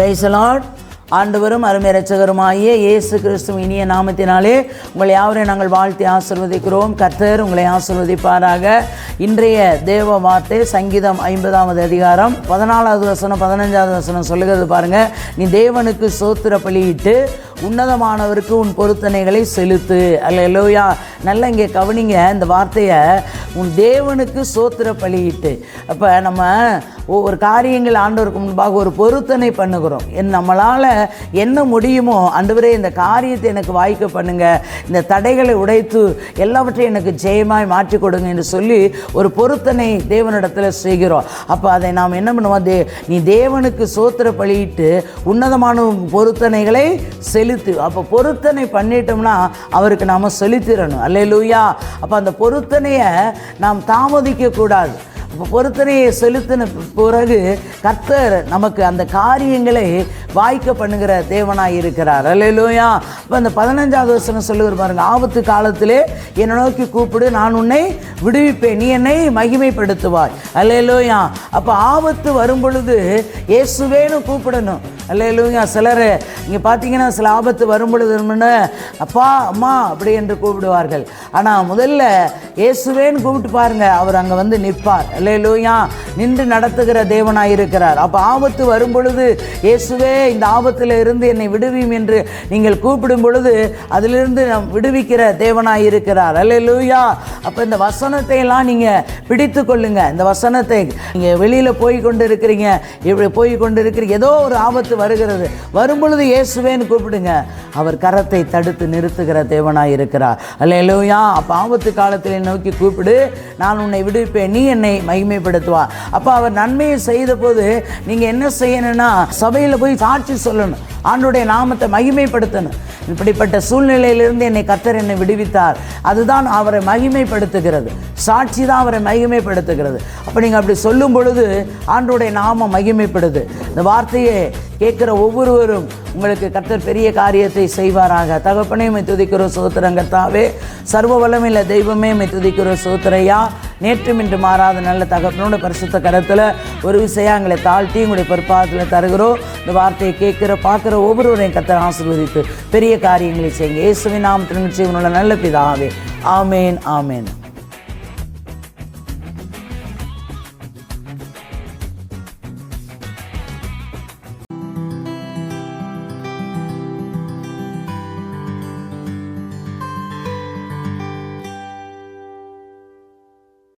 Praise the Lord. ஆண்டவரும் அருமை இரட்சகருமாகிய இயேசு கிறிஸ்துவின் இனிய நாமத்தினாலே உங்களை யாவரையும் நாங்கள் வாழ்த்தி ஆசீர்வதிக்கிறோம். கர்த்தர் உங்களை ஆசீர்வதிப்பாராக. இன்றைய தேவ வார்த்தை சங்கீதம் 50வது அதிகாரம் 14வது வசனம் 15வது வசனம் சொல்லுகிறது பாருங்க. நீ தேவனுக்கு ஸ்தோத்திர பலியிட்டு உன்னதமானவருக்கு உன் பொருத்தனைகளை செலுத்து. அல்லேலூயா. நல்லா இங்கே கவனிங்க இந்த வார்த்தையை. உன் தேவனுக்கு ஸ்தோத்திர பலியிட்டு. அப்போ நம்ம ஒவ்வொரு காரியங்கள் ஆண்டவருக்கு முன்பாக ஒரு பொருத்தனை பண்ணுகிறோம். நம்மளால் என்ன முடியுமோ, ஆண்டவரே இந்த காரியத்தை எனக்கு வாய்க்க பண்ணுங்க, இந்த தடைகளை உடைத்து எல்லாவற்றையும் எனக்கு ஜெயமாய் மாற்றி கொடுங்க என்று சொல்லி ஒரு பொருத்தனை தேவனிடத்தில் செய்கிறோம். அப்போ அதை நாம் என்ன பண்ணுவோம், நீ தேவனுக்கு ஸ்தோத்திர பலியிட்டு உன்னதமான பொருத்தனைகளை செலுத்து. அப்போ பொருத்தனை பண்ணிட்டோம்னா அவருக்கு நாம் செலுத்திடணும். அல்லேலூயா. அப்போ அந்த பொருத்தனையை நாம் தாமதிக்க கூடாது. இப்போ பொருத்தனையை செலுத்தின பிறகு கர்த்தர் நமக்கு அந்த காரியங்களை வாய்க்க பண்ணுகிற தேவனாய் இருக்கிறார். அல்லேலூயா. இப்போ அந்த 15வது வசனம் சொல்லுகிற பாருங்க. ஆபத்து காலத்திலே என்னை நோக்கி கூப்பிடு, நான் உன்னை விடுவிப்பேன், நீ என்னை மகிமைப்படுத்துவாய். அல்லேலூயா. அப்போ ஆபத்து வரும் பொழுது இயேசுவேன்னு கூப்பிடணும். அல்லேலூயா. சிலர் இங்கே பார்த்தீங்கன்னா சில ஆபத்து வரும் பொழுது அப்பா அம்மா அப்படி என்று கூப்பிடுவார்கள். ஆனால் முதல்ல இயேசுவேன்னு கூப்பிட்டு பாருங்க, அவர் அங்கே வந்து நிற்பார். அல்லேலூயா. நின்று நடத்துகிற தேவனாய் இருக்கிறார். அப்போ ஆபத்து வரும் பொழுது இயேசுவே இந்த ஆபத்தில் இருந்து என்னை விடுவியும் என்று நீங்கள் கூப்பிடும் பொழுது அதிலிருந்து நம் விடுவிக்கிற தேவனாய் இருக்கிறார். அல்லேலூயா. அப்போ இந்த வசனத்தை எல்லாம் நீங்கள் பிடித்து கொள்ளுங்க. இந்த வசனத்தை நீங்கள் வெளியில் போய் கொண்டு இருக்கிறீங்க, இப்படி போய் கொண்டு இருக்கிறீங்க, ஏதோ ஒரு ஆபத்து வருகிறது, வரும் பொழுது இயேசுவேன்னு கூப்பிடுங்க, அவர் கரத்தை தடுத்து நிறுத்துகிற தேவனாய் இருக்கிறார். அல்லேலூயா. அப்போ ஆபத்து காலத்தில் நோக்கி கூப்பிடு, நான் உன்னை விடுவிப்பேன், நீ என்னை மகிமைப்படுத்துவா. அப்போ அவர் நன்மையை செய்த போது நீங்கள் என்ன செய்யணும்னா சபையில் போய் சாட்சி சொல்லணும், ஆண்டவருடைய நாமத்தை மகிமைப்படுத்தணும். இப்படிப்பட்ட சூழ்நிலையிலிருந்து என்னை கர்த்தர் என்னை விடுவித்தார், அதுதான் அவரை மகிமைப்படுத்துகிறது. சாட்சி தான் அவரை மகிமைப்படுத்துகிறது. அப்போ நீங்கள் அப்படி சொல்லும் பொழுது ஆண்டவருடைய நாமம் மகிமைப்படுது. இந்த வார்த்தையை கேட்குற ஒவ்வொருவரும் உங்களுக்கு கர்த்தர் பெரிய காரியத்தை செய்வாராக. தகப்பனே மை துதிக்கிறோம் சோத்திரங்கத்தாவே, சர்வ வல்லமையுள்ள தெய்வமே மை துதிக்கிறோம் சோத்திரையா. நேற்றும் இன்று மாறாத நல்ல தகப்பனோட பரிசுத்த கரத்தில் ஒரு விஷயம் எங்களை தாழ்த்தி உங்களுடைய பொறுப்பாதத்தில் தருகிறோம். இந்த வார்த்தையை கேட்குற பார்க்குற ஒவ்வொருவரையும் கர்த்தர் ஆசீர்வதித்து பெரிய காரியங்களை செய்யுங்க. இயேசுவின் நாமத்தில் நிச்சயம் நல்ல பிதாவே. ஆமேன் ஆமேன்.